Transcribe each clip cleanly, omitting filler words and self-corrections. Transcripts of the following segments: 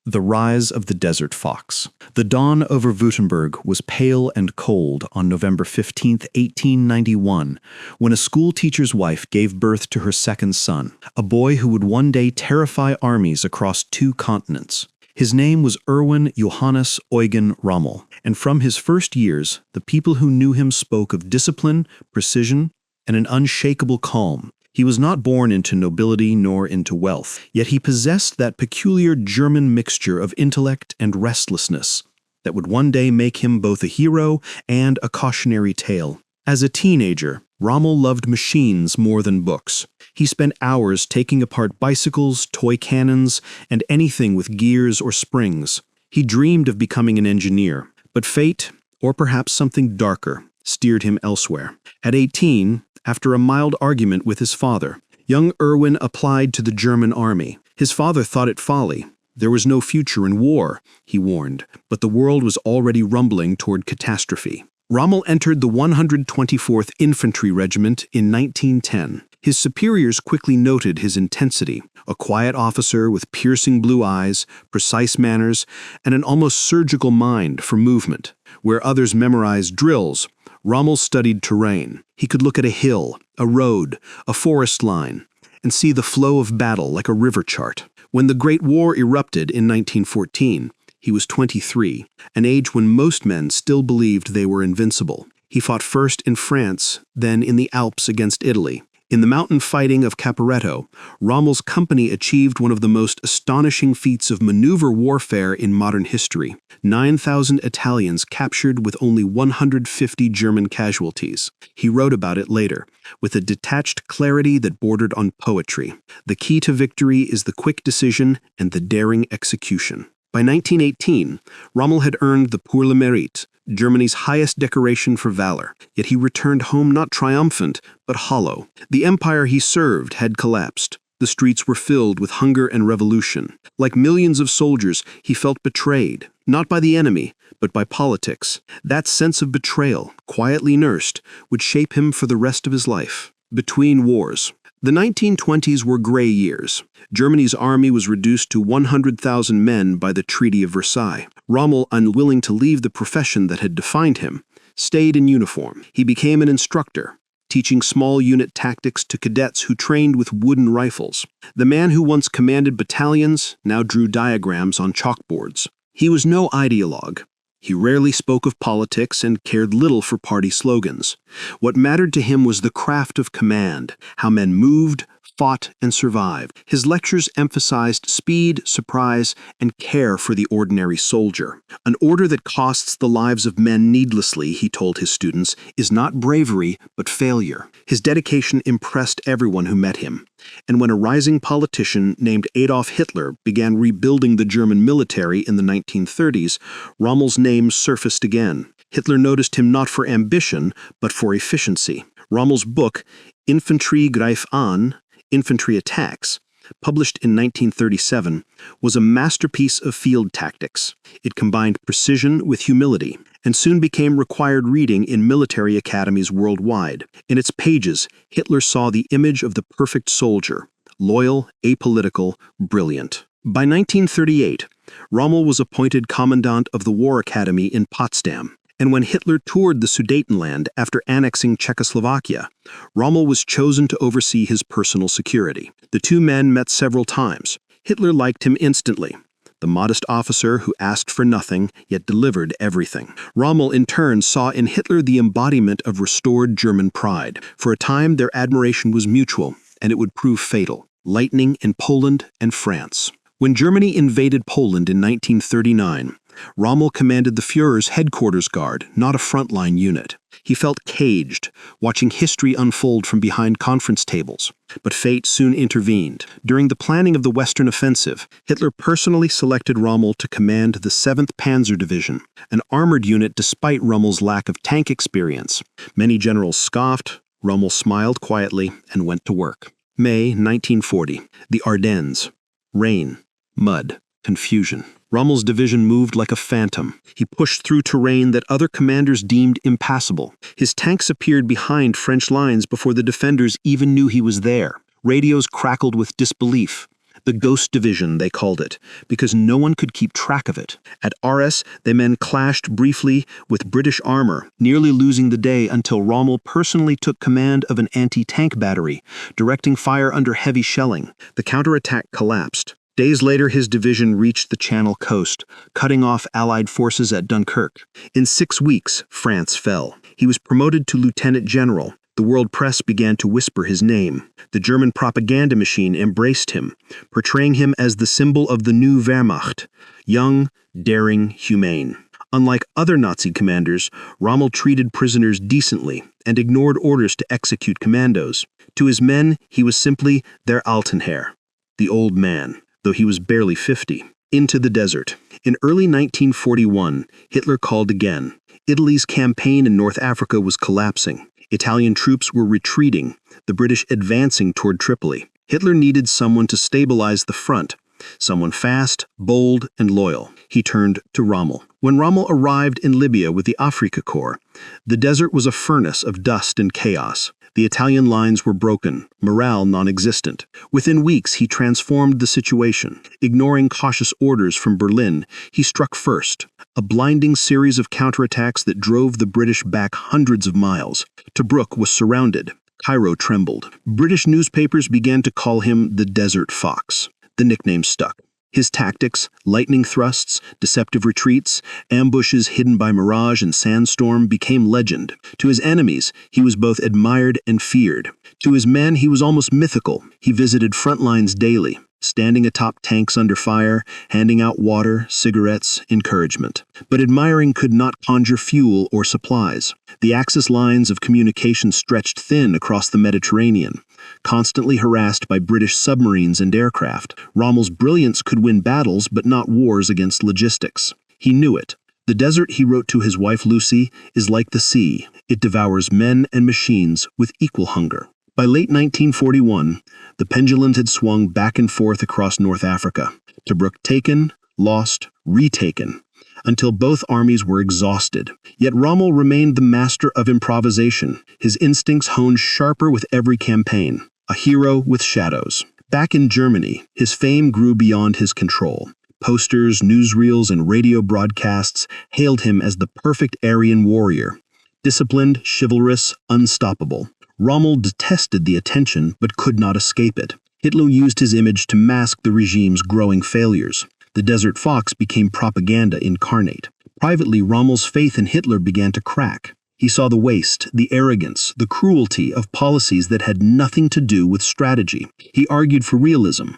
The Rise of the Desert Fox. The dawn over Württemberg was pale and cold on November 15, 1891, when a schoolteacher's wife gave birth to her second son, a boy who would one day terrify armies across 2 continents. His name was Erwin Johannes Eugen Rommel, and from his first years, the people who knew him spoke of discipline, precision, and an unshakable calm. He was not born into nobility nor into wealth, yet he possessed that peculiar German mixture of intellect and restlessness that would one day make him both a hero and a cautionary tale. As a teenager, Rommel loved machines more than books. He spent hours taking apart bicycles, toy cannons, and anything with gears or springs. He dreamed of becoming an engineer, but fate, or perhaps something darker, steered him elsewhere. At 18, after a mild argument with his father, young Erwin applied to the German army. His father thought it folly. There was no future in war, he warned, but the world was already rumbling toward catastrophe. Rommel entered the 124th Infantry Regiment in 1910. His superiors quickly noted his intensity, a quiet officer with piercing blue eyes, precise manners, and an almost surgical mind for movement. Where others memorized drills, Rommel studied terrain. He could look at a hill, a road, a forest line, and see the flow of battle like a river chart. When the Great War erupted in 1914, he was 23, an age when most men still believed they were invincible. He fought first in France, then in the Alps against Italy. In the mountain fighting of Caporetto, Rommel's company achieved one of the most astonishing feats of maneuver warfare in modern history. 9,000 Italians captured with only 150 German casualties. He wrote about it later, with a detached clarity that bordered on poetry. The key to victory is the quick decision and the daring execution. By 1918, Rommel had earned the Pour le Mérite, Germany's highest decoration for valor, yet he returned home not triumphant, but hollow. The empire he served had collapsed. The streets were filled with hunger and revolution. Like millions of soldiers, he felt betrayed, not by the enemy, but by politics. That sense of betrayal, quietly nursed, would shape him for the rest of his life. Between wars. The 1920s were gray years. Germany's army was reduced to 100,000 men by the Treaty of Versailles. Rommel, unwilling to leave the profession that had defined him, stayed in uniform. He became an instructor, teaching small unit tactics to cadets who trained with wooden rifles. The man who once commanded battalions now drew diagrams on chalkboards. He was no ideologue. He rarely spoke of politics and cared little for party slogans. What mattered to him was the craft of command, how men moved, fought, and survived. His lectures emphasized speed, surprise, and care for the ordinary soldier. An order that costs the lives of men needlessly, he told his students, is not bravery, but failure. His dedication impressed everyone who met him. And when a rising politician named Adolf Hitler began rebuilding the German military in the 1930s, Rommel's name surfaced again. Hitler noticed him not for ambition, but for efficiency. Rommel's book, Infantry Greif an, Infantry Attacks, published in 1937, was a masterpiece of field tactics. It combined precision with humility, and soon became required reading in military academies worldwide. In its pages, Hitler saw the image of the perfect soldier, loyal, apolitical, brilliant. By 1938, Rommel was appointed commandant of the War Academy in Potsdam, and when Hitler toured the Sudetenland after annexing Czechoslovakia, Rommel was chosen to oversee his personal security. The 2 men met several times. Hitler liked him instantly, the modest officer who asked for nothing yet delivered everything. Rommel in turn saw in Hitler the embodiment of restored German pride. For a time their admiration was mutual, and it would prove fatal. Lightning in Poland and France. When Germany invaded Poland in 1939, Rommel commanded the Führer's headquarters guard, not a frontline unit. He felt caged, watching history unfold from behind conference tables. But fate soon intervened. During the planning of the Western Offensive, Hitler personally selected Rommel to command the 7th Panzer Division, an armored unit despite Rommel's lack of tank experience. Many generals scoffed. Rommel smiled quietly and went to work. May 1940. The Ardennes. Rain, mud, confusion. Rommel's division moved like a phantom. He pushed through terrain that other commanders deemed impassable. His tanks appeared behind French lines before the defenders even knew he was there. Radios crackled with disbelief. The Ghost Division, they called it, because no one could keep track of it. At Arras, the men clashed briefly with British armor, nearly losing the day until Rommel personally took command of an anti-tank battery, directing fire under heavy shelling. The counterattack collapsed. Days later, his division reached the Channel coast, cutting off Allied forces at Dunkirk. In 6 weeks, France fell. He was promoted to lieutenant general. The world press began to whisper his name. The German propaganda machine embraced him, portraying him as the symbol of the new Wehrmacht, young, daring, humane. Unlike other Nazi commanders, Rommel treated prisoners decently and ignored orders to execute commandos. To his men, he was simply der Altenherr, the old man, though he was barely 50. Into the desert. In early 1941, Hitler called again. Italy's campaign in North Africa was collapsing. Italian troops were retreating, the British advancing toward Tripoli. Hitler needed someone to stabilize the front, someone fast, bold, and loyal. He turned to Rommel. When Rommel arrived in Libya with the Afrika Korps, the desert was a furnace of dust and chaos. The Italian lines were broken, morale non-existent. Within weeks, he transformed the situation. Ignoring cautious orders from Berlin, he struck first, a blinding series of counterattacks that drove the British back hundreds of miles. Tobruk was surrounded. Cairo trembled. British newspapers began to call him the Desert Fox. The nickname stuck. His tactics, lightning thrusts, deceptive retreats, ambushes hidden by mirage and sandstorm became legend. To his enemies, he was both admired and feared. To his men, he was almost mythical. He visited front lines daily, standing atop tanks under fire, handing out water, cigarettes, encouragement. But admiring could not conjure fuel or supplies. The Axis lines of communication stretched thin across the Mediterranean. Constantly harassed by British submarines and aircraft, Rommel's brilliance could win battles but not wars against logistics. He knew it. The desert, he wrote to his wife Lucy, is like the sea. It devours men and machines with equal hunger. By late 1941, the pendulum had swung back and forth across North Africa. Tobruk taken, lost, retaken, until both armies were exhausted. Yet Rommel remained the master of improvisation, his instincts honed sharper with every campaign, a hero with shadows. Back in Germany, his fame grew beyond his control. Posters, newsreels, and radio broadcasts hailed him as the perfect Aryan warrior. Disciplined, chivalrous, unstoppable. Rommel detested the attention but could not escape it. Hitler used his image to mask the regime's growing failures. The Desert Fox became propaganda incarnate. Privately, Rommel's faith in Hitler began to crack. He saw the waste, the arrogance, the cruelty of policies that had nothing to do with strategy. He argued for realism.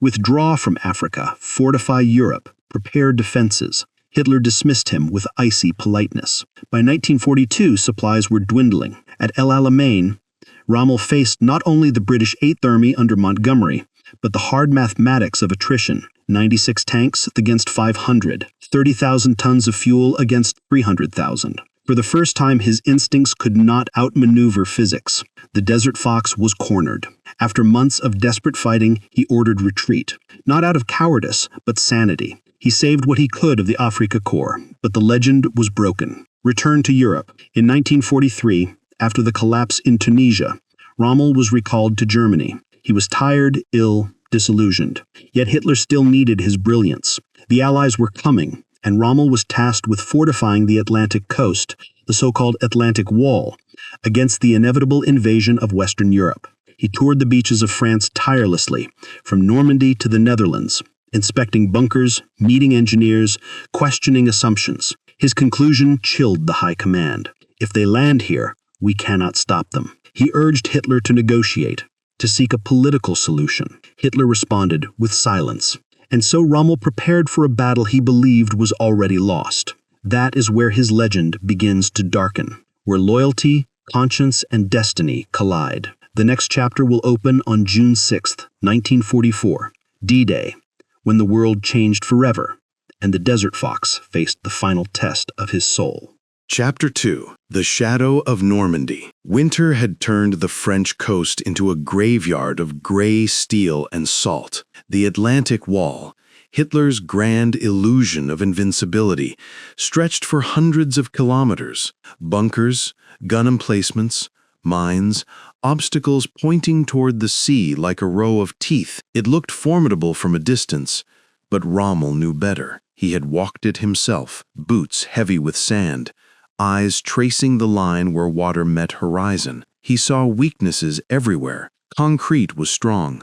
Withdraw from Africa, fortify Europe, prepare defenses. Hitler dismissed him with icy politeness. By 1942, supplies were dwindling. At El Alamein, Rommel faced not only the British 8th Army under Montgomery, but the hard mathematics of attrition. 96 tanks against 500, 30,000 tons of fuel against 300,000. For the first time, his instincts could not outmaneuver physics. The Desert Fox was cornered. After months of desperate fighting, he ordered retreat. Not out of cowardice, but sanity. He saved what he could of the Afrika Korps, but the legend was broken. Returned to Europe. In 1943, after the collapse in Tunisia, Rommel was recalled to Germany. He was tired, ill, disillusioned. Yet Hitler still needed his brilliance. The Allies were coming, and Rommel was tasked with fortifying the Atlantic coast, the so-called Atlantic Wall, against the inevitable invasion of Western Europe. He toured the beaches of France tirelessly, from Normandy to the Netherlands, inspecting bunkers, meeting engineers, questioning assumptions. His conclusion chilled the high command. If they land here, we cannot stop them. He urged Hitler to negotiate, to seek a political solution. Hitler responded with silence. And so Rommel prepared for a battle he believed was already lost. That is where his legend begins to darken, where loyalty, conscience, and destiny collide. The next chapter will open on June 6, 1944, D-Day, when the world changed forever, and the Desert Fox faced the final test of his soul. Chapter 2. The Shadow of Normandy. Winter had turned the French coast into a graveyard of gray steel and salt. The Atlantic Wall, Hitler's grand illusion of invincibility, stretched for hundreds of kilometers. Bunkers, gun emplacements, Mines, obstacles pointing toward the sea like a row of teeth. It looked formidable from a distance, but Rommel knew better. He had walked it himself, boots heavy with sand, eyes tracing the line where water met horizon. He saw weaknesses everywhere. Concrete was strong,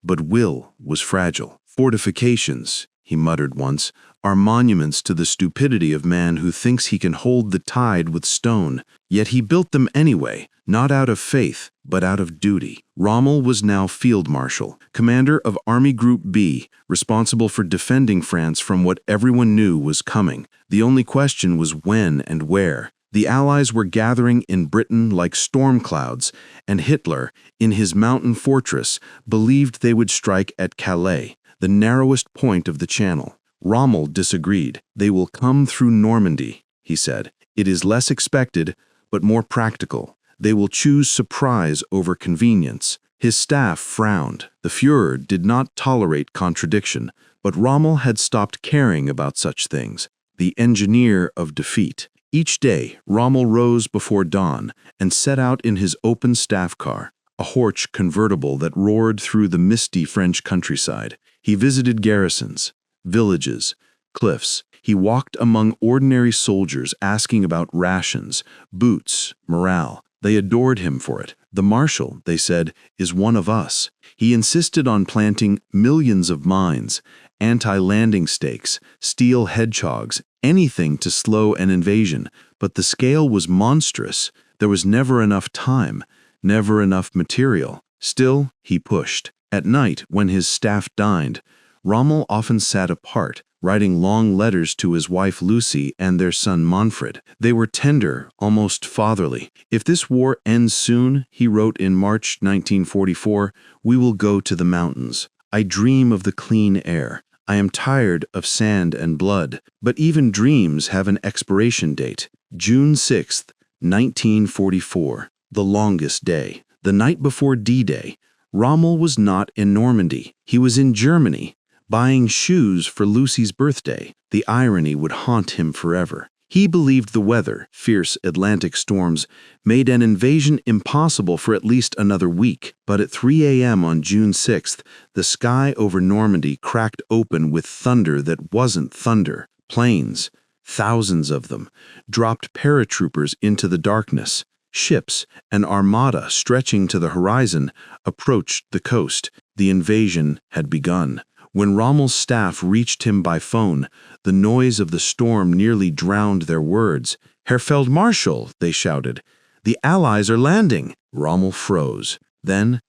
but will was fragile. Fortifications, he muttered once, are monuments to the stupidity of man who thinks he can hold the tide with stone. Yet he built them anyway, not out of faith, but out of duty. Rommel was now field marshal, commander of Army Group B, responsible for defending France from what everyone knew was coming. The only question was when and where. The Allies were gathering in Britain like storm clouds, and Hitler, in his mountain fortress, believed they would strike at Calais, the narrowest point of the Channel. Rommel disagreed. They will come through Normandy, he said. It is less expected, but more practical. They will choose surprise over convenience. His staff frowned. The Führer did not tolerate contradiction, but Rommel had stopped caring about such things. The engineer of defeat. Each day, Rommel rose before dawn and set out in his open staff car, a Horch convertible that roared through the misty French countryside. He visited garrisons, villages, cliffs. He walked among ordinary soldiers asking about rations, boots, morale. They adored him for it. The marshal, they said, is one of us. He insisted on planting millions of mines, anti-landing stakes, steel hedgehogs, anything to slow an invasion. But the scale was monstrous. There was never enough time, never enough material. Still, he pushed. At night, when his staff dined, Rommel often sat apart, writing long letters to his wife Lucy and their son Manfred. They were tender, almost fatherly. If this war ends soon, he wrote in March 1944, we will go to the mountains. I dream of the clean air. I am tired of sand and blood. But even dreams have an expiration date. June 6, 1944, the longest day. The night before D-Day, Rommel was not in Normandy. He was in Germany, buying shoes for Lucy's birthday. The irony would haunt him forever. He believed the weather, fierce Atlantic storms, made an invasion impossible for at least another week. But at 3 a.m. on June 6th, the sky over Normandy cracked open with thunder that wasn't thunder. Planes, thousands of them, dropped paratroopers into the darkness. Ships, an armada stretching to the horizon, approached the coast. The invasion had begun. When Rommel's staff reached him by phone, the noise of the storm nearly drowned their words. Herr Feldmarschall, they shouted, the Allies are landing. Rommel froze. Then,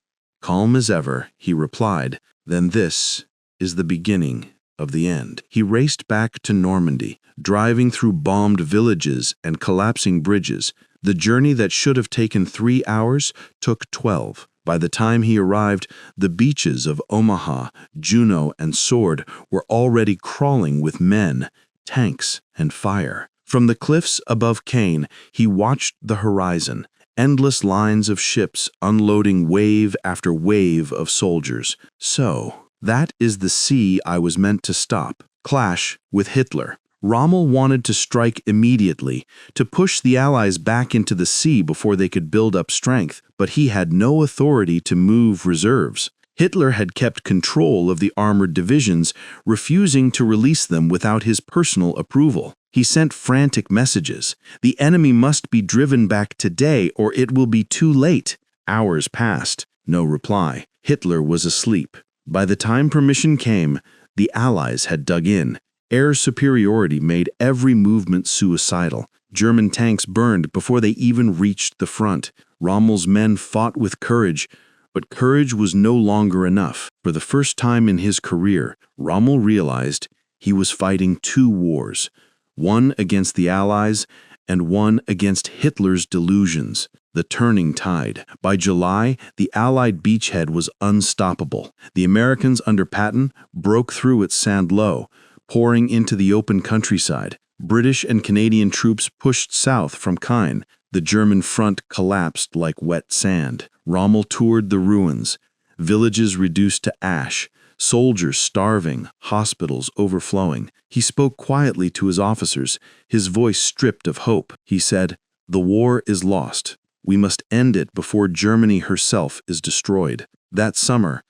calm as ever, he replied, then this is the beginning of the end. He raced back to Normandy, driving through bombed villages and collapsing bridges. The journey that should have taken 3 hours took 12. By the time he arrived, the beaches of Omaha, Juno, and Sword were already crawling with men, tanks, and fire. From the cliffs above Caen, he watched the horizon, endless lines of ships unloading wave after wave of soldiers. So, that is the sea I was meant to stop. Clash with Hitler. Rommel wanted to strike immediately, to push the Allies back into the sea before they could build up strength, but he had no authority to move reserves. Hitler had kept control of the armored divisions, refusing to release them without his personal approval. He sent frantic messages. The enemy must be driven back today or it will be too late. Hours passed. No reply. Hitler was asleep. By the time permission came, the Allies had dug in. Air superiority made every movement suicidal. German tanks burned before they even reached the front. Rommel's men fought with courage, but courage was no longer enough. For the first time in his career, Rommel realized he was fighting two wars, one against the Allies and one against Hitler's delusions. The turning tide. By July, the Allied beachhead was unstoppable. The Americans under Patton broke through at Saint-Lô, pouring into the open countryside. British and Canadian troops pushed south from Caen. The German front collapsed like wet sand. Rommel toured the ruins, villages reduced to ash, soldiers starving, hospitals overflowing. He spoke quietly to his officers, his voice stripped of hope. He said, "The war is lost, We must end it before Germany herself is destroyed. That summer,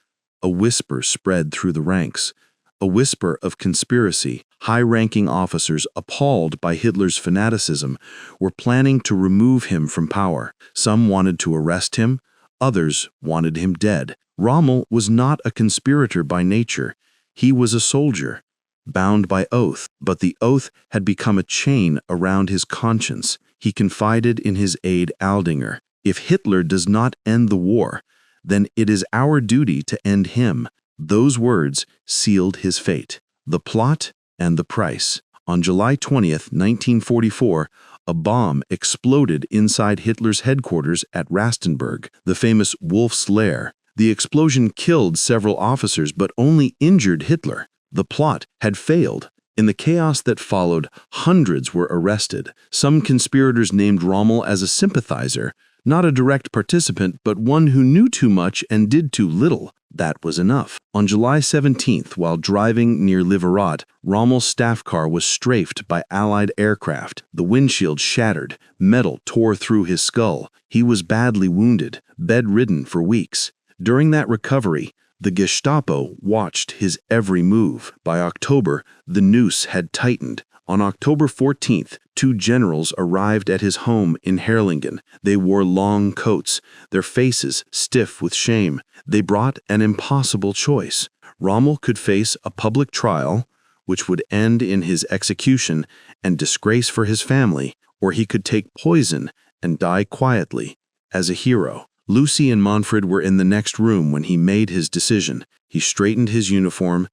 a whisper spread through the ranks. A whisper of conspiracy. High-ranking officers, appalled by Hitler's fanaticism, were planning to remove him from power. Some wanted to arrest him, others wanted him dead. Rommel was not a conspirator by nature. He was a soldier, bound by oath, but the oath had become a chain around his conscience. He confided in his aide Aldinger, "If Hitler does not end the war, then it is our duty to end him." Those words sealed his fate. The plot and the price. On July 20th, 1944, a bomb exploded inside Hitler's headquarters at Rastenburg, the famous Wolf's Lair. The explosion killed several officers but only injured Hitler. The plot had failed. In the chaos that followed, hundreds were arrested. Some conspirators named Rommel as a sympathizer, not a direct participant, but one who knew too much and did too little. That was enough. On July 17th, while driving near Liverot, Rommel's staff car was strafed by Allied aircraft. The windshield shattered. Metal tore through his skull. He was badly wounded, bedridden for weeks. During that recovery, the Gestapo watched his every move. By October, the noose had tightened. On October 14th, two generals arrived at his home in Herrlingen. They wore long coats, their faces stiff with shame. They brought an impossible choice. Rommel could face a public trial, which would end in his execution and disgrace for his family, or he could take poison and die quietly, as a hero. Lucy and Manfred were in the next room when he made his decision. He straightened his uniform,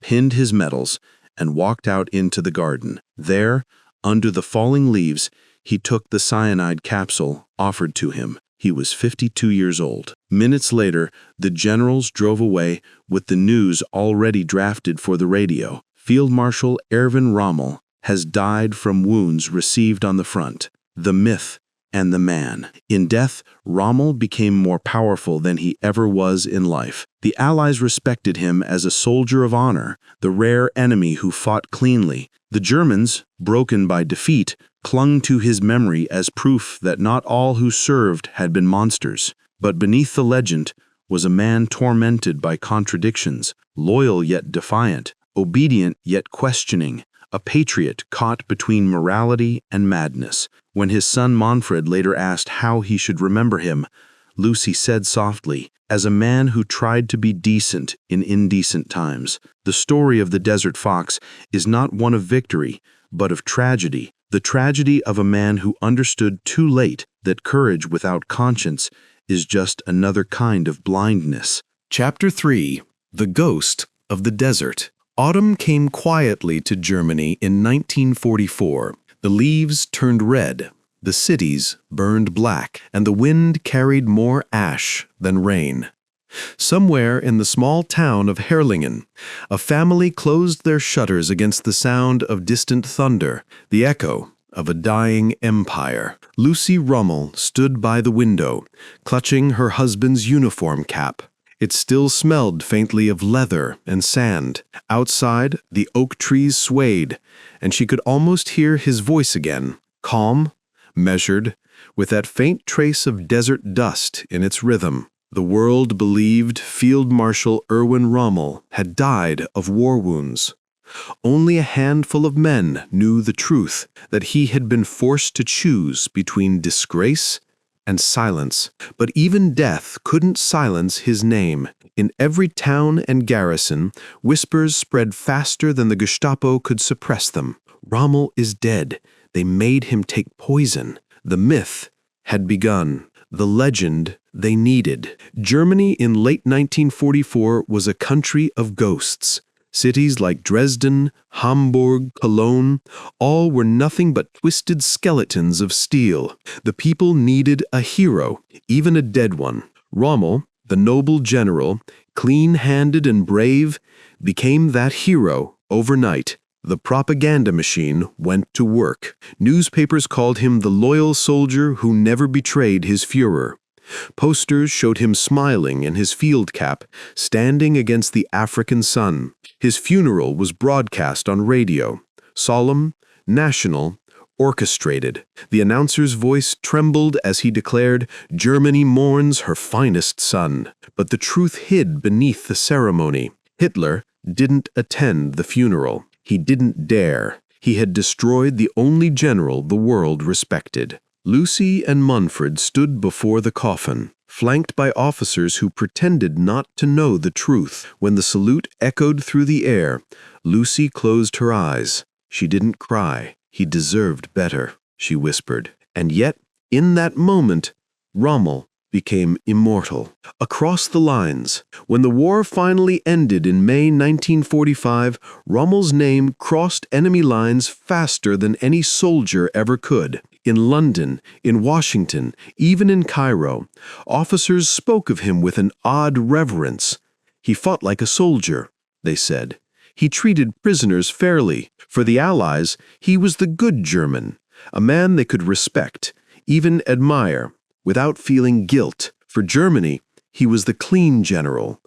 pinned his medals, and walked out into the garden. There, under the falling leaves, he took the cyanide capsule offered to him. He was 52 years old. Minutes later, the generals drove away with the news already drafted for the radio. Field Marshal Erwin Rommel has died from wounds received on the front. The myth and the man. In death, Rommel became more powerful than he ever was in life. The Allies respected him as a soldier of honor, the rare enemy who fought cleanly. The Germans, broken by defeat, clung to his memory as proof that not all who served had been monsters. But beneath the legend was a man tormented by contradictions, loyal yet defiant, obedient yet questioning, a patriot caught between morality and madness. When his son Manfred later asked how he should remember him, Lucy said softly, "As a man who tried to be decent in indecent times." The story of the Desert Fox is not one of victory, but of tragedy. The tragedy of a man who understood too late that courage without conscience is just another kind of blindness. Chapter 3. The Ghost of the Desert. Autumn came quietly to Germany in 1944. The leaves turned red, the cities burned black, and the wind carried more ash than rain. Somewhere in the small town of Herrlingen, a family closed their shutters against the sound of distant thunder, the echo of a dying empire. Lucy Rommel stood by the window, clutching her husband's uniform cap. It still smelled faintly of leather and sand. Outside, the oak trees swayed, and she could almost hear his voice again, calm, measured, with that faint trace of desert dust in its rhythm. The world believed Field Marshal Erwin Rommel had died of war wounds. Only a handful of men knew the truth, that he had been forced to choose between disgrace and silence. But even death couldn't silence his name. In every town and garrison, whispers spread faster than the Gestapo could suppress them. Rommel is dead. They made him take poison. The myth had begun. The legend they needed. Germany in late 1944 was a country of ghosts. Cities like Dresden, Hamburg, Cologne, all were nothing but twisted skeletons of steel. The people needed a hero, even a dead one. Rommel, the noble general, clean-handed and brave, became that hero overnight. The propaganda machine went to work. Newspapers called him the loyal soldier who never betrayed his Führer. Posters showed him smiling in his field cap, standing against the African sun. His funeral was broadcast on radio, solemn, national, orchestrated. The announcer's voice trembled as he declared, "Germany mourns her finest son." But the truth hid beneath the ceremony. Hitler didn't attend the funeral. He didn't dare. He had destroyed the only general the world respected. Lucy and Manfred stood before the coffin, flanked by officers who pretended not to know the truth. When the salute echoed through the air, Lucy closed her eyes. She didn't cry. "He deserved better," she whispered. And yet, in that moment, Rommel became immortal. Across the lines, when the war finally ended in May 1945, Rommel's name crossed enemy lines faster than any soldier ever could. In London, in Washington, even in Cairo, officers spoke of him with an odd reverence. He fought like a soldier, they said. He treated prisoners fairly. For the Allies, he was the good German, a man they could respect, even admire, without feeling guilt. For Germany, he was the clean general,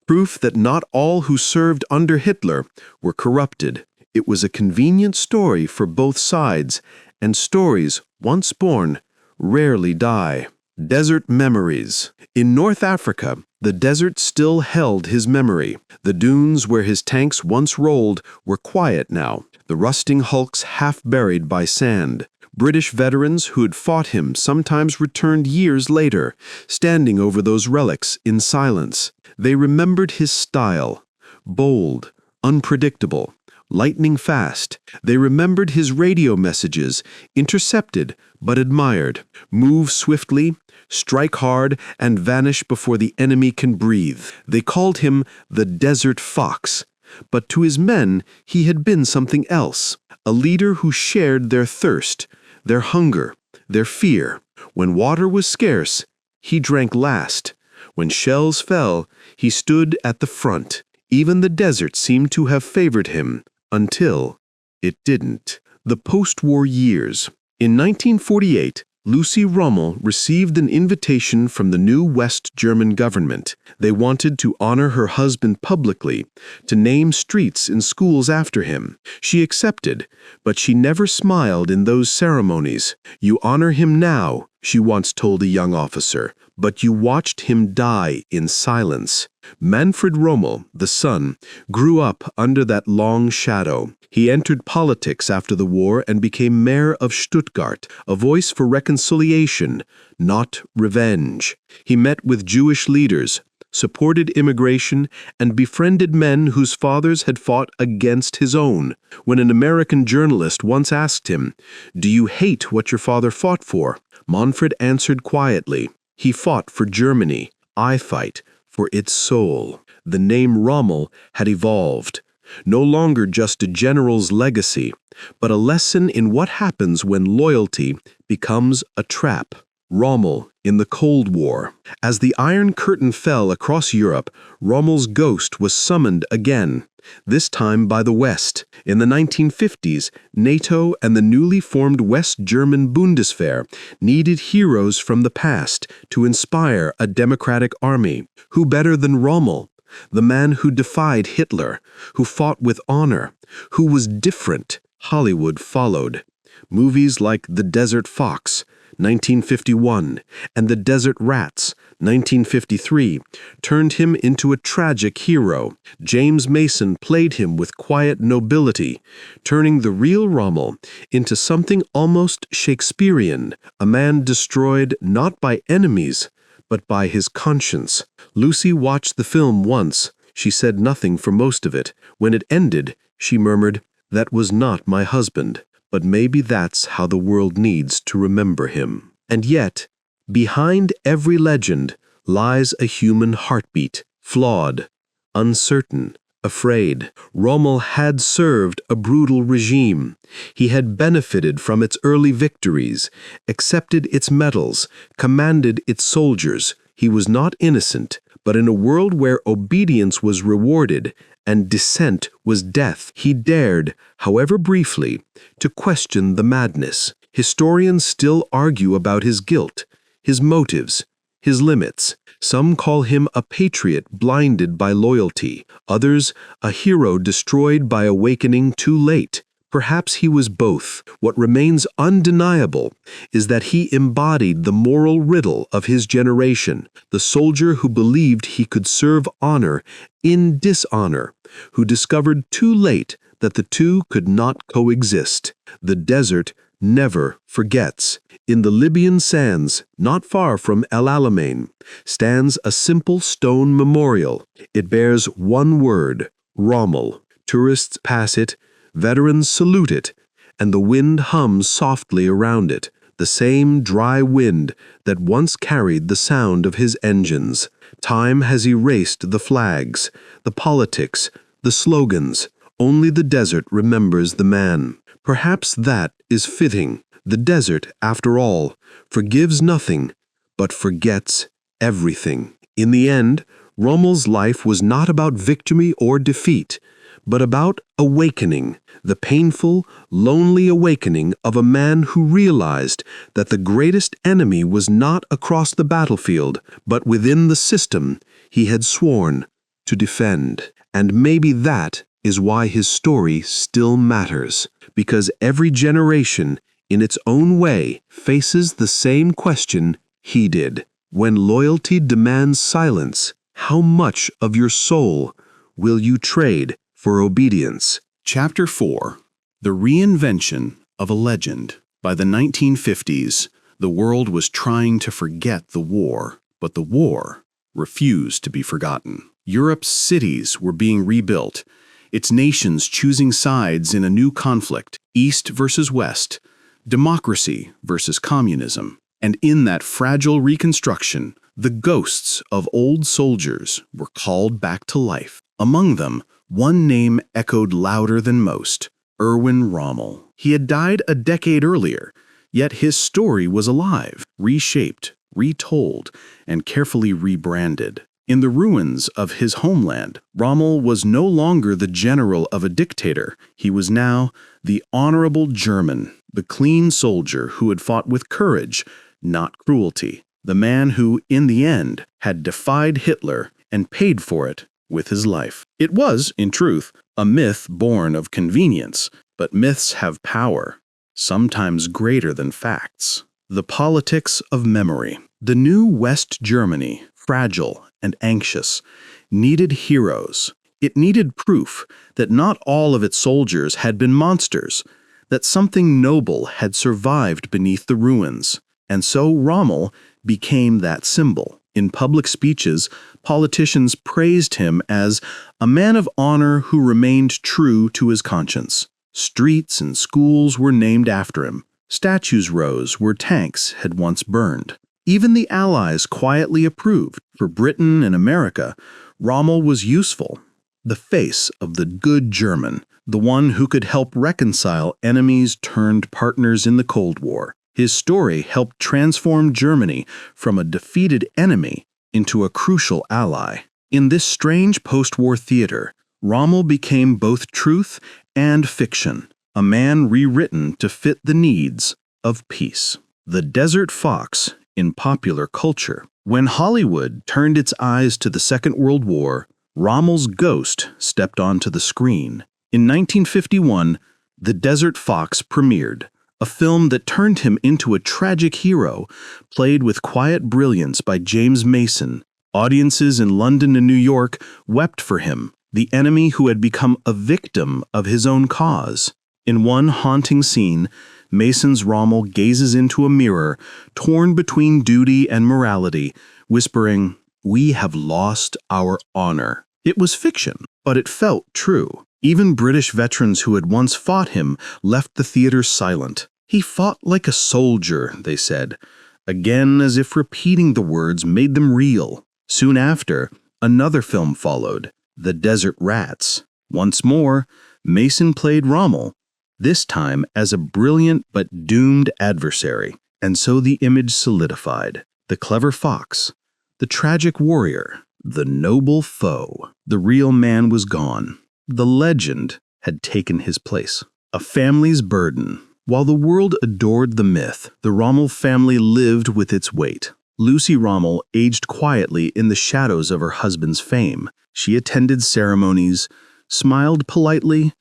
proof that not all who served under Hitler were corrupted. It was a convenient story for both sides, and stories, once born, rarely die. Desert memories. In North Africa, the desert still held his memory. The dunes where his tanks once rolled were quiet now, the rusting hulks half buried by sand. British veterans who had fought him sometimes returned years later, standing over those relics in silence. They remembered his style, bold, unpredictable, lightning fast. They remembered his radio messages, intercepted but admired. Move swiftly, strike hard, and vanish before the enemy can breathe. They called him the Desert Fox. But to his men, he had been something else, a leader who shared their thirst, their hunger, their fear. When water was scarce, he drank last. When shells fell, he stood at the front. Even the desert seemed to have favored him, until it didn't. The post-war years. In 1948, Lucy Rommel received an invitation from the new West German government. They wanted to honor her husband publicly, to name streets and schools after him. She accepted, but she never smiled in those ceremonies. "You honor him now," she once told a young officer, "but you watched him die in silence." Manfred Rommel, the son, grew up under that long shadow. He entered politics after the war and became mayor of Stuttgart, a voice for reconciliation, not revenge. He met with Jewish leaders, supported immigration, and befriended men whose fathers had fought against his own. When an American journalist once asked him, "Do you hate what your father fought for?" Manfred answered quietly, "He fought for Germany. I fight for its soul." The name Rommel had evolved. No longer just a general's legacy, but a lesson in what happens when loyalty becomes a trap. Rommel in the Cold War. As the Iron Curtain fell across Europe, Rommel's ghost was summoned again, this time by the West. In the 1950s, NATO and the newly formed West German Bundeswehr needed heroes from the past to inspire a democratic army. Who better than Rommel? The man who defied Hitler, who fought with honor, who was different. Hollywood followed. Movies like The Desert Fox, 1951, and The Desert Rats, 1953, turned him into a tragic hero. James Mason played him with quiet nobility, turning the real Rommel into something almost Shakespearean, a man destroyed not by enemies, but by his conscience. Lucy watched the film once. She said nothing for most of it. When it ended, she murmured, "That was not my husband, but maybe that's how the world needs to remember him." And yet, behind every legend lies a human heartbeat, flawed, uncertain, afraid. Rommel had served a brutal regime. He had benefited from its early victories, accepted its medals, commanded its soldiers. He was not innocent, but in a world where obedience was rewarded and dissent was death, he dared, however briefly, to question the madness. Historians still argue about his guilt, his motives, his limits. Some call him a patriot blinded by loyalty, others a hero destroyed by awakening too late. Perhaps he was both. What remains undeniable is that he embodied the moral riddle of his generation, the soldier who believed he could serve honor in dishonor, who discovered too late that the two could not coexist. The desert never forgets. In the Libyan sands, not far from El Alamein, stands a simple stone memorial. It bears one word, Rommel. Tourists pass it, veterans salute it, and the wind hums softly around it, the same dry wind that once carried the sound of his engines. Time has erased the flags, the politics, the slogans. Only the desert remembers the man. Perhaps that is fitting. The desert, after all, forgives nothing, but forgets everything. In the end, Rommel's life was not about victory or defeat, but about awakening, the painful, lonely awakening of a man who realized that the greatest enemy was not across the battlefield, but within the system he had sworn to defend. And maybe that is why his story still matters, because every generation, in its own way, faces the same question he did. When loyalty demands silence, how much of your soul will you trade for obedience? Chapter 4. The Reinvention of a Legend. By the 1950s, the world was trying to forget the war, but the war refused to be forgotten. Europe's cities were being rebuilt, its nations choosing sides in a new conflict, East versus West, democracy versus communism. And in that fragile reconstruction, the ghosts of old soldiers were called back to life. Among them, one name echoed louder than most, Erwin Rommel. He had died a decade earlier, yet his story was alive, reshaped, retold, and carefully rebranded. In the ruins of his homeland, Rommel was no longer the general of a dictator. He was now the honorable German, the clean soldier who had fought with courage, not cruelty. The man who, in the end, had defied Hitler and paid for it with his life. It was, in truth, a myth born of convenience, but myths have power, sometimes greater than facts. The politics of memory. The new West Germany, fragile and anxious, needed heroes. It needed proof that not all of its soldiers had been monsters, that something noble had survived beneath the ruins. And so Rommel became that symbol. In public speeches, politicians praised him as a man of honor who remained true to his conscience. Streets and schools were named after him. Statues rose where tanks had once burned. Even the Allies quietly approved. For Britain and America, Rommel was useful. The face of the good German, the one who could help reconcile enemies turned partners in the Cold War. His story helped transform Germany from a defeated enemy into a crucial ally. In this strange post-war theater, Rommel became both truth and fiction, a man rewritten to fit the needs of peace. The Desert Fox in popular culture. When Hollywood turned its eyes to the Second World War, Rommel's ghost stepped onto the screen. In 1951, The Desert Fox premiered, a film that turned him into a tragic hero, played with quiet brilliance by James Mason. Audiences in London and New York wept for him, the enemy who had become a victim of his own cause. In one haunting scene, Mason's Rommel gazes into a mirror, torn between duty and morality, whispering, "We have lost our honor." It was fiction, but it felt true. Even British veterans who had once fought him left the theater silent. "He fought like a soldier," they said, again as if repeating the words made them real. Soon after, another film followed, The Desert Rats. Once more, Mason played Rommel, this time as a brilliant but doomed adversary. And so the image solidified. The clever fox, the tragic warrior, the noble foe. The real man was gone. The legend had taken his place. A family's burden. While the world adored the myth, the Rommel family lived with its weight. Lucy Rommel aged quietly in the shadows of her husband's fame. She attended ceremonies, smiled politely,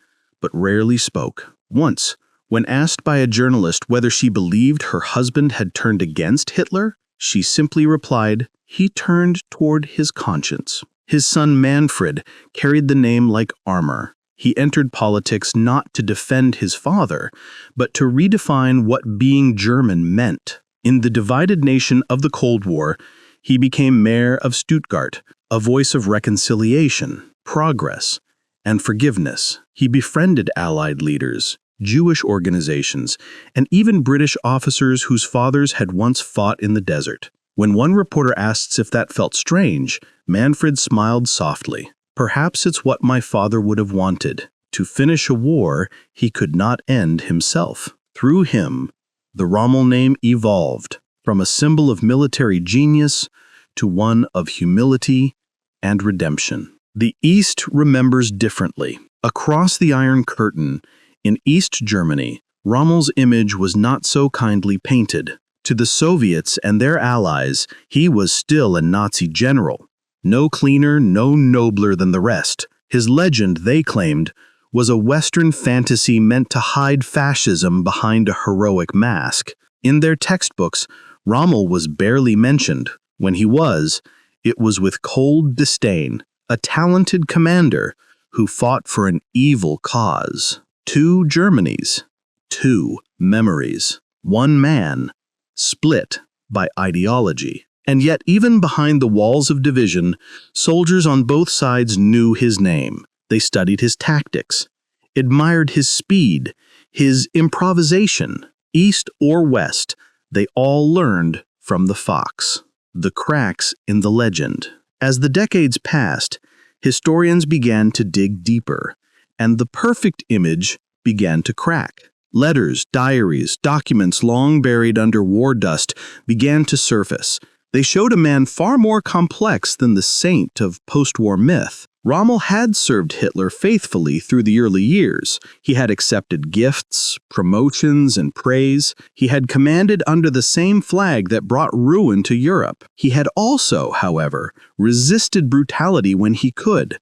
but rarely spoke. Once, when asked by a journalist whether she believed her husband had turned against Hitler, she simply replied, "He turned toward his conscience." His son Manfred carried the name like armor. He entered politics not to defend his father, but to redefine what being German meant. In the divided nation of the Cold War, he became mayor of Stuttgart, a voice of reconciliation, progress, and forgiveness. He befriended Allied leaders, Jewish organizations, and even British officers whose fathers had once fought in the desert. When one reporter asks if that felt strange, Manfred smiled softly. "Perhaps it's what my father would have wanted, to finish a war he could not end himself." Through him, the Rommel name evolved from a symbol of military genius to one of humility and redemption. The East remembers differently. Across the Iron Curtain, in East Germany, Rommel's image was not so kindly painted. To the Soviets and their allies, he was still a Nazi general. No cleaner, no nobler than the rest. His legend, they claimed, was a Western fantasy meant to hide fascism behind a heroic mask. In their textbooks, Rommel was barely mentioned. When he was, it was with cold disdain, a talented commander who fought for an evil cause. Two Germanys, two memories, one man, split by ideology. And yet, even behind the walls of division, soldiers on both sides knew his name. They studied his tactics, admired his speed, his improvisation. East or West, they all learned from the fox. The cracks in the legend. As the decades passed, historians began to dig deeper, and the perfect image began to crack. Letters, diaries, documents long buried under war dust began to surface. They showed a man far more complex than the saint of post-war myth. Rommel had served Hitler faithfully through the early years. He had accepted gifts, promotions, and praise. He had commanded under the same flag that brought ruin to Europe. He had also, however, resisted brutality when he could,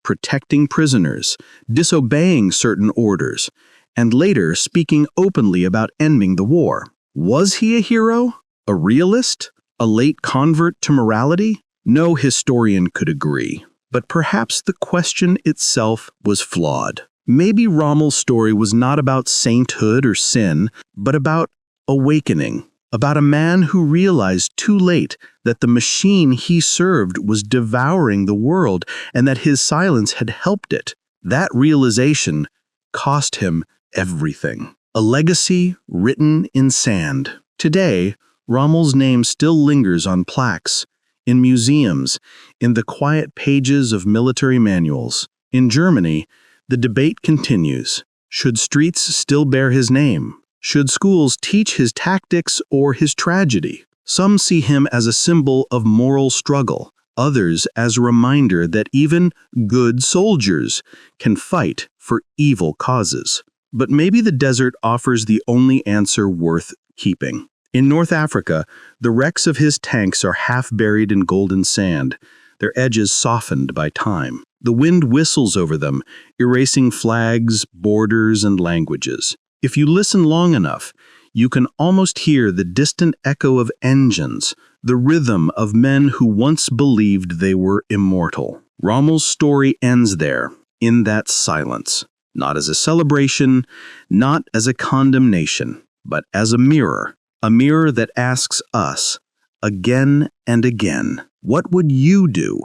protecting prisoners, disobeying certain orders, and later speaking openly about ending the war. Was he a hero? A realist? A late convert to morality? No historian could agree. But perhaps the question itself was flawed. Maybe Rommel's story was not about sainthood or sin, but about awakening, about a man who realized too late that the machine he served was devouring the world and that his silence had helped it. That realization cost him everything. A legacy written in sand. Today, Rommel's name still lingers on plaques, in museums, in the quiet pages of military manuals. In Germany, the debate continues. Should streets still bear his name? Should schools teach his tactics or his tragedy? Some see him as a symbol of moral struggle, others as a reminder that even good soldiers can fight for evil causes. But maybe the desert offers the only answer worth keeping. In North Africa, the wrecks of his tanks are half buried in golden sand, their edges softened by time. The wind whistles over them, erasing flags, borders, and languages. If you listen long enough, you can almost hear the distant echo of engines, the rhythm of men who once believed they were immortal. Rommel's story ends there, in that silence. Not as a celebration, not as a condemnation, but as a mirror that asks us, again and again, what would you do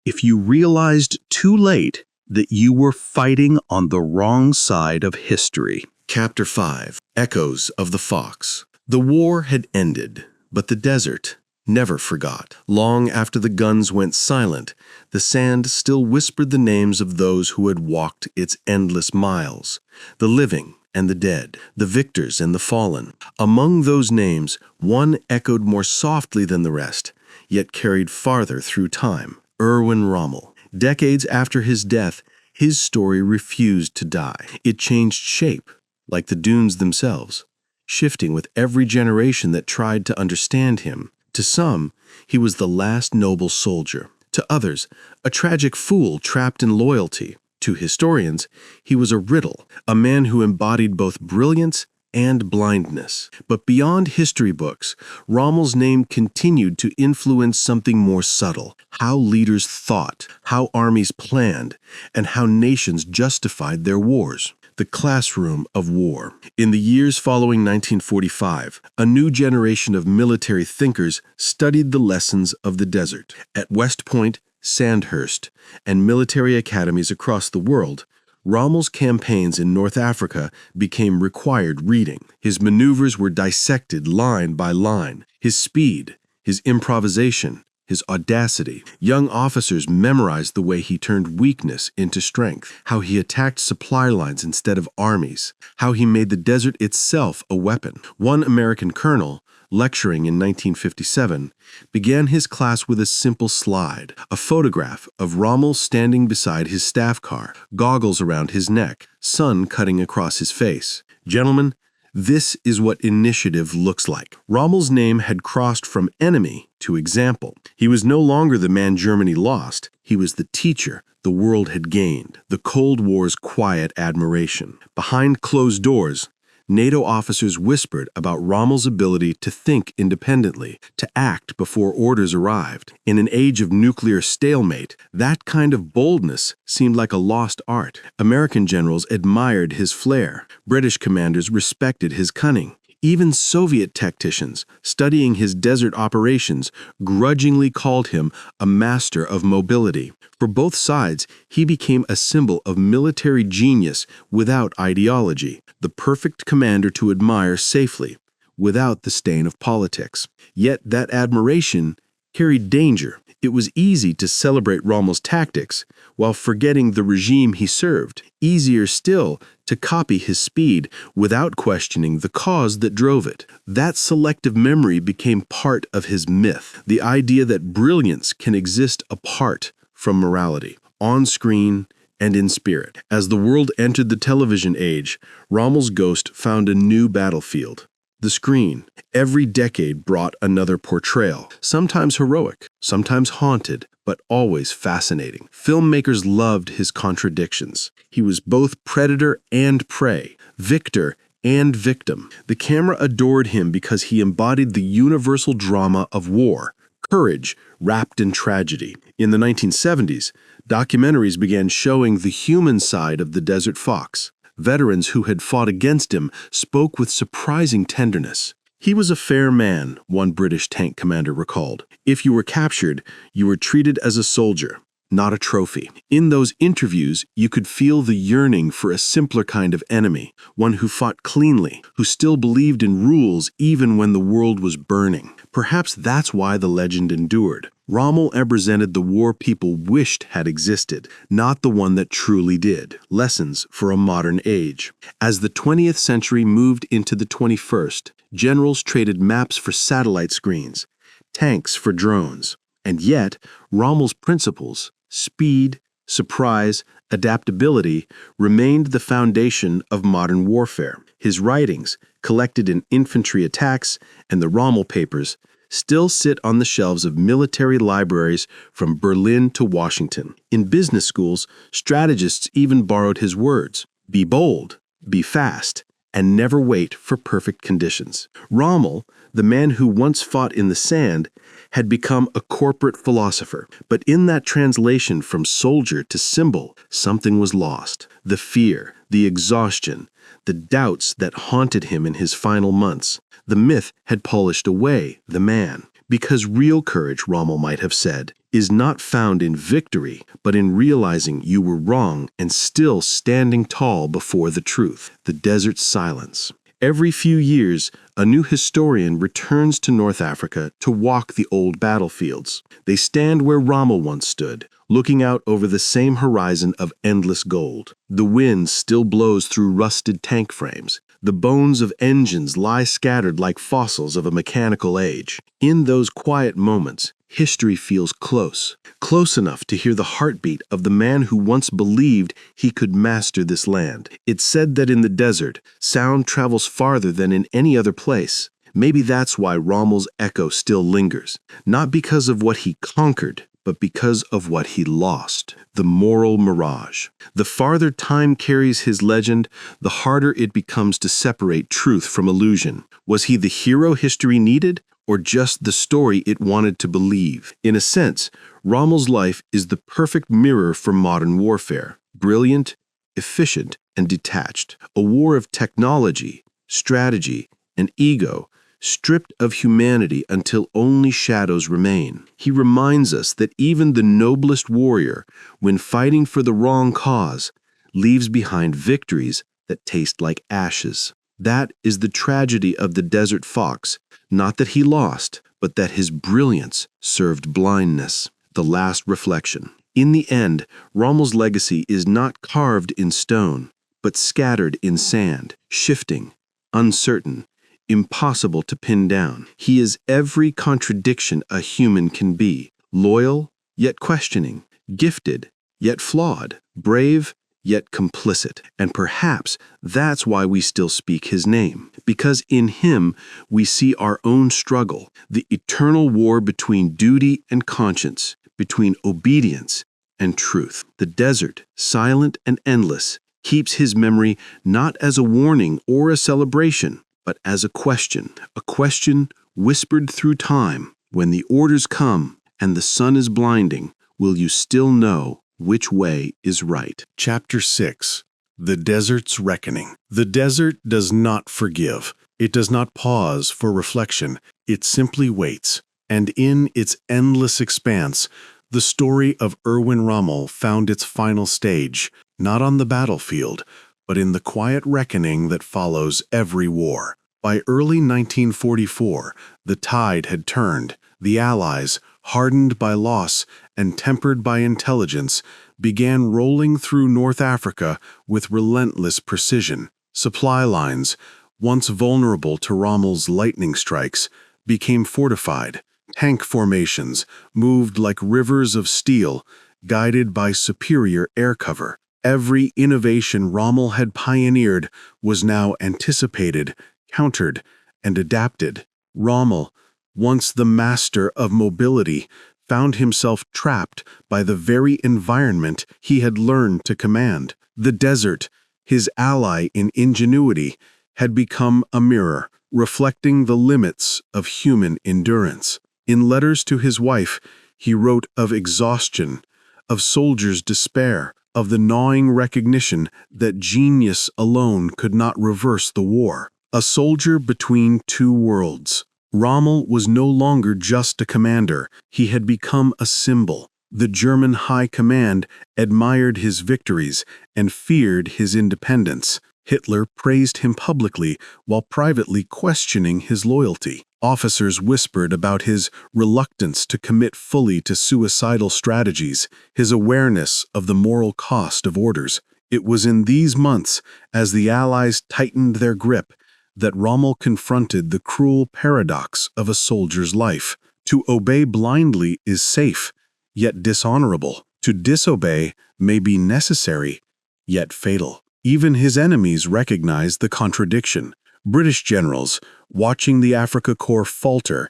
if you realized too late that you were fighting on the wrong side of history? Chapter 5. Echoes of the Fox. The war had ended, but the desert never forgot. Long after the guns went silent, the sand still whispered the names of those who had walked its endless miles, the living and the dead, the victors and the fallen. Among those names, one echoed more softly than the rest, yet carried farther through time. Erwin Rommel. Decades after his death, his story refused to die. It changed shape, like the dunes themselves, shifting with every generation that tried to understand him. To some, he was the last noble soldier. To others, a tragic fool trapped in loyalty. To historians, he was a riddle, a man who embodied both brilliance and blindness. But beyond history books, Rommel's name continued to influence something more subtle: how leaders thought, how armies planned, and how nations justified their wars. The classroom of war. In the years following 1945, a new generation of military thinkers studied the lessons of the desert. At West Point, Sandhurst, and military academies across the world, Rommel's campaigns in North Africa became required reading. His maneuvers were dissected line by line. His speed, his improvisation, his audacity. Young officers memorized the way he turned weakness into strength, how he attacked supply lines instead of armies, how he made the desert itself a weapon. One American colonel, lecturing in 1957, began his class with a simple slide, a photograph of Rommel standing beside his staff car, goggles around his neck, sun cutting across his face. Gentlemen, this is what initiative looks like. Rommel's name had crossed from enemy to example. He was no longer the man Germany lost. He was the teacher the world had gained, the Cold War's quiet admiration. Behind closed doors, NATO officers whispered about Rommel's ability to think independently, to act before orders arrived. In an age of nuclear stalemate, that kind of boldness seemed like a lost art. American generals admired his flair. British commanders respected his cunning. Even Soviet tacticians, studying his desert operations, grudgingly called him a master of mobility. For both sides, he became a symbol of military genius without ideology, the perfect commander to admire safely, without the stain of politics. Yet that admiration carried danger. It was easy to celebrate Rommel's tactics while forgetting the regime he served. Easier still to copy his speed without questioning the cause that drove it. That selective memory became part of his myth, the idea that brilliance can exist apart from morality, on screen and in spirit. As the world entered the television age, Rommel's ghost found a new battlefield. The screen. Every decade brought another portrayal, sometimes heroic, sometimes haunted, but always fascinating. Filmmakers loved his contradictions. He was both predator and prey, victor and victim. The camera adored him because he embodied the universal drama of war, courage wrapped in tragedy. In the 1970s, documentaries began showing the human side of the desert fox. Veterans who had fought against him spoke with surprising tenderness. He was a fair man, one British tank commander recalled. If you were captured, you were treated as a soldier, not a trophy. In those interviews, you could feel the yearning for a simpler kind of enemy, one who fought cleanly, who still believed in rules even when the world was burning. Perhaps that's why the legend endured. Rommel represented the war people wished had existed, not the one that truly did. Lessons for a modern age. As the 20th century moved into the 21st, generals traded maps for satellite screens, tanks for drones. And yet, Rommel's principles, speed, surprise, adaptability, remained the foundation of modern warfare. His writings, collected in Infantry Attacks and the Rommel Papers, still sit on the shelves of military libraries from Berlin to Washington. In business schools, strategists even borrowed his words: be bold, be fast, and never wait for perfect conditions. Rommel, the man who once fought in the sand, had become a corporate philosopher. But in that translation from soldier to symbol, something was lost. The fear, the exhaustion, the doubts that haunted him in his final months. The myth had polished away the man. Because real courage, Rommel might have said, is not found in victory, but in realizing you were wrong and still standing tall before the truth. The desert silence. Every few years, a new historian returns to North Africa to walk the old battlefields. They stand where Rommel once stood, looking out over the same horizon of endless gold. The wind still blows through rusted tank frames. The bones of engines lie scattered like fossils of a mechanical age. In those quiet moments, history feels close, close enough to hear the heartbeat of the man who once believed he could master this land. It's said that in the desert, sound travels farther than in any other place. Maybe that's why Rommel's echo still lingers, not because of what he conquered, but because of what he lost, the moral mirage. The farther time carries his legend, the harder it becomes to separate truth from illusion. Was he the hero history needed, or just the story it wanted to believe? In a sense, Rommel's life is the perfect mirror for modern warfare. Brilliant, efficient, and detached. A war of technology, strategy, and ego, stripped of humanity until only shadows remain. He reminds us that even the noblest warrior, when fighting for the wrong cause, leaves behind victories that taste like ashes. That is the tragedy of the Desert Fox, not that he lost, but that his brilliance served blindness. The last reflection. In the end, Rommel's legacy is not carved in stone, but scattered in sand, shifting, uncertain, impossible to pin down. He is every contradiction a human can be: loyal, yet questioning; gifted, yet flawed; brave, yet complicit. And perhaps that's why we still speak his name, because in him we see our own struggle, the eternal war between duty and conscience, between obedience and truth. The desert, silent and endless, keeps his memory not as a warning or a celebration, but as a question whispered through time. When the orders come and the sun is blinding, will you still know which way is right? Chapter 6. The Desert's Reckoning. The desert does not forgive. It does not pause for reflection. It simply waits. And in its endless expanse, the story of Erwin Rommel found its final stage, not on the battlefield, but in the quiet reckoning that follows every war. By early 1944, the tide had turned. The Allies, hardened by loss and tempered by intelligence, began rolling through North Africa with relentless precision. Supply lines, once vulnerable to Rommel's lightning strikes, became fortified. Tank formations moved like rivers of steel, guided by superior air cover. Every innovation Rommel had pioneered was now anticipated, countered, and adapted. Rommel, once the master of mobility, found himself trapped by the very environment he had learned to command. The desert, his ally in ingenuity, had become a mirror, reflecting the limits of human endurance. In letters to his wife, he wrote of exhaustion, of soldiers' despair, of the gnawing recognition that genius alone could not reverse the war. A soldier between two worlds. Rommel was no longer just a commander. He had become a symbol. The German high command admired his victories and feared his independence. Hitler praised him publicly while privately questioning his loyalty. Officers whispered about his reluctance to commit fully to suicidal strategies, his awareness of the moral cost of orders. It was in these months, as the Allies tightened their grip, that Rommel confronted the cruel paradox of a soldier's life. To obey blindly is safe, yet dishonorable. To disobey may be necessary, yet fatal. Even his enemies recognized the contradiction. British generals, watching the Africa Corps falter,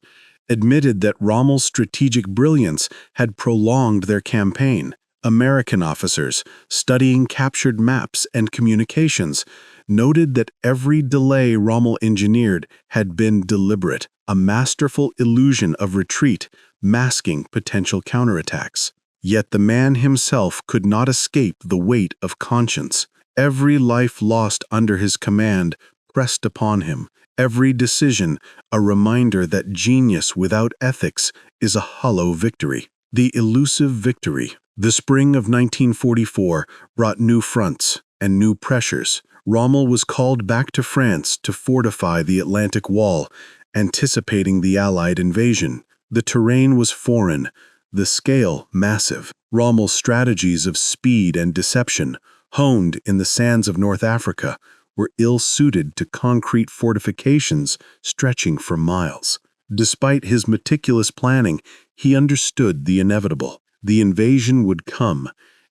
admitted that Rommel's strategic brilliance had prolonged their campaign. American officers, studying captured maps and communications, noted that every delay Rommel engineered had been deliberate, a masterful illusion of retreat, masking potential counterattacks. Yet the man himself could not escape the weight of conscience. Every life lost under his command pressed upon him, every decision a reminder that genius without ethics is a hollow victory. The elusive victory. The spring of 1944 brought new fronts and new pressures. Rommel was called back to France to fortify the Atlantic Wall, anticipating the Allied invasion. The terrain was foreign, the scale massive. Rommel's strategies of speed and deception, honed in the sands of North Africa, were ill-suited to concrete fortifications stretching for miles. Despite his meticulous planning, he understood the inevitable. The invasion would come,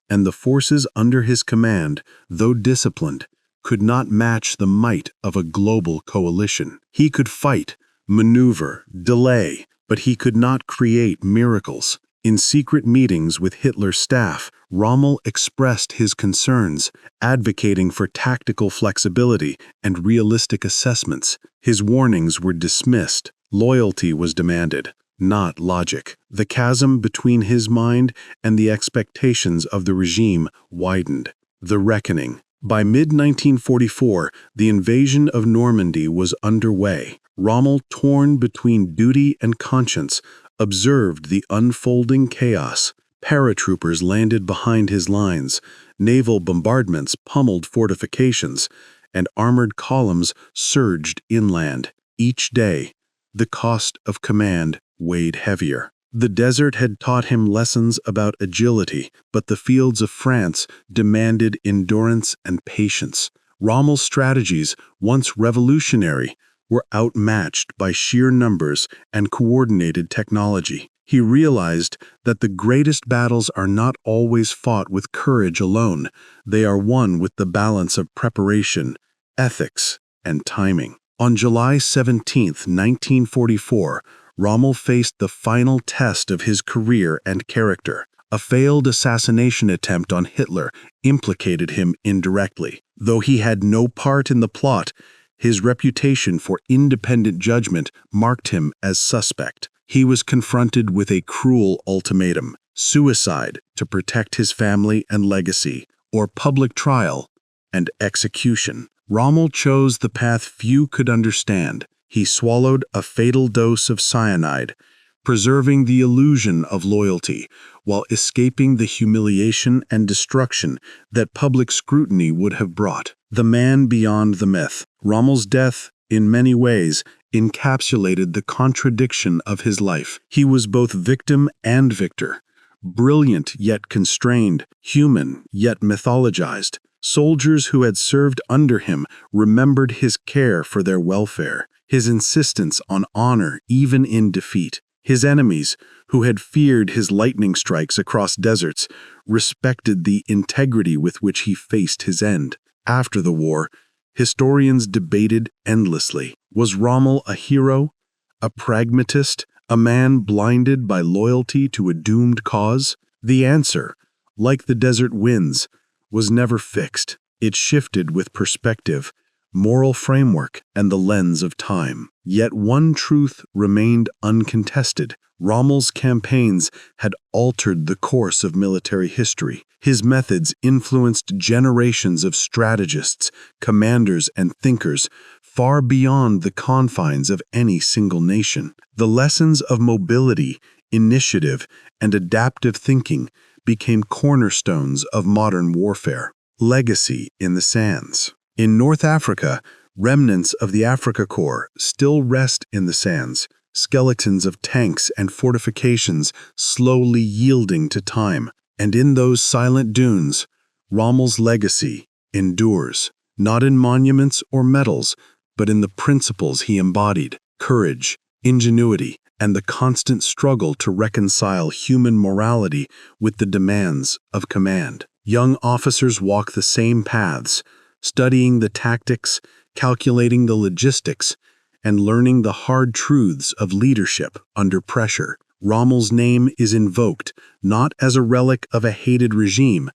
and the forces under his command, though disciplined, could not match the might of a global coalition. He could fight, maneuver, delay, but he could not create miracles. In secret meetings with Hitler's staff, Rommel expressed his concerns, advocating for tactical flexibility and realistic assessments. His warnings were dismissed. Loyalty was demanded, not logic. The chasm between his mind and the expectations of the regime widened. The reckoning. By mid-1944, the invasion of Normandy was underway. Rommel, torn between duty and conscience, observed the unfolding chaos. Paratroopers landed behind his lines, naval bombardments pummeled fortifications, and armored columns surged inland. Each day, the cost of command weighed heavier. The desert had taught him lessons about agility, but the fields of France demanded endurance and patience. Rommel's strategies, once revolutionary, were outmatched by sheer numbers and coordinated technology. He realized that the greatest battles are not always fought with courage alone. They are won with the balance of preparation, ethics, and timing. On July 17, 1944, Rommel faced the final test of his career and character. A failed assassination attempt on Hitler implicated him indirectly. Though he had no part in the plot, his reputation for independent judgment marked him as suspect. He was confronted with a cruel ultimatum: suicide to protect his family and legacy, or public trial and execution. Rommel chose the path few could understand. He swallowed a fatal dose of cyanide, preserving the illusion of loyalty while escaping the humiliation and destruction that public scrutiny would have brought. The man beyond the myth. Rommel's death, in many ways, encapsulated the contradiction of his life. He was both victim and victor, brilliant yet constrained, human yet mythologized. Soldiers who had served under him remembered his care for their welfare, his insistence on honor even in defeat. His enemies, who had feared his lightning strikes across deserts, respected the integrity with which he faced his end. After the war, historians debated endlessly. Was Rommel a hero, a pragmatist, a man blinded by loyalty to a doomed cause? The answer, like the desert winds, was never fixed. It shifted with perspective, moral framework, and the lens of time. Yet one truth remained uncontested. Rommel's campaigns had altered the course of military history. His methods influenced generations of strategists, commanders, and thinkers far beyond the confines of any single nation. The lessons of mobility, initiative, and adaptive thinking became cornerstones of modern warfare. Legacy in the sands. In North Africa, remnants of the Africa Corps still rest in the sands, skeletons of tanks and fortifications slowly yielding to time. And in those silent dunes, Rommel's legacy endures, not in monuments or medals, but in the principles he embodied: courage, ingenuity, and the constant struggle to reconcile human morality with the demands of command. Young officers walk the same paths, studying the tactics, calculating the logistics, and learning the hard truths of leadership under pressure. Rommel's name is invoked not as a relic of a hated regime,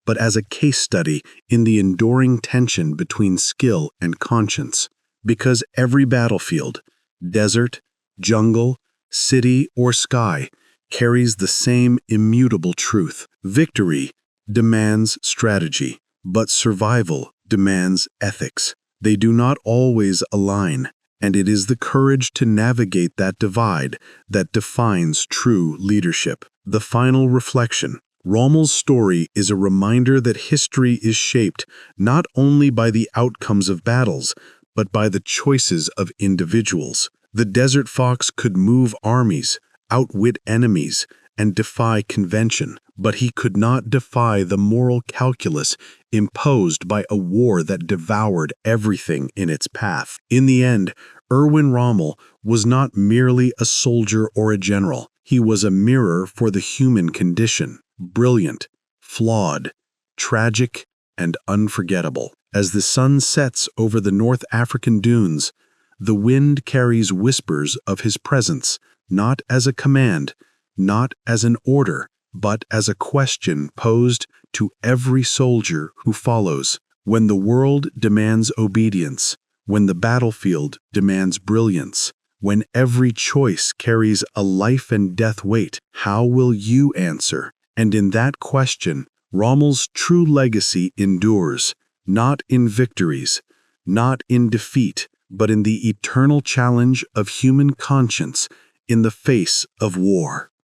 but as a case study in the enduring tension between skill and conscience. Because every battlefield, desert, jungle, city, or sky, carries the same immutable truth. Victory demands strategy, but survival demands ethics. They do not always align, and it is the courage to navigate that divide that defines true leadership. The final reflection. Rommel's story is a reminder that history is shaped not only by the outcomes of battles, but by the choices of individuals. The Desert Fox could move armies, outwit enemies, and defy convention, but he could not defy the moral calculus imposed by a war that devoured everything in its path. In the end, Erwin Rommel was not merely a soldier or a general. He was a mirror for the human condition, brilliant, flawed, tragic, and unforgettable. As the sun sets over the North African dunes, the wind carries whispers of his presence, not as a command, not as an order, but as a question posed to every soldier who follows. When the world demands obedience, when the battlefield demands brilliance, when every choice carries a life and death weight, how will you answer? And in that question, Rommel's true legacy endures, not in victories, not in defeat, but in the eternal challenge of human conscience in the face of war.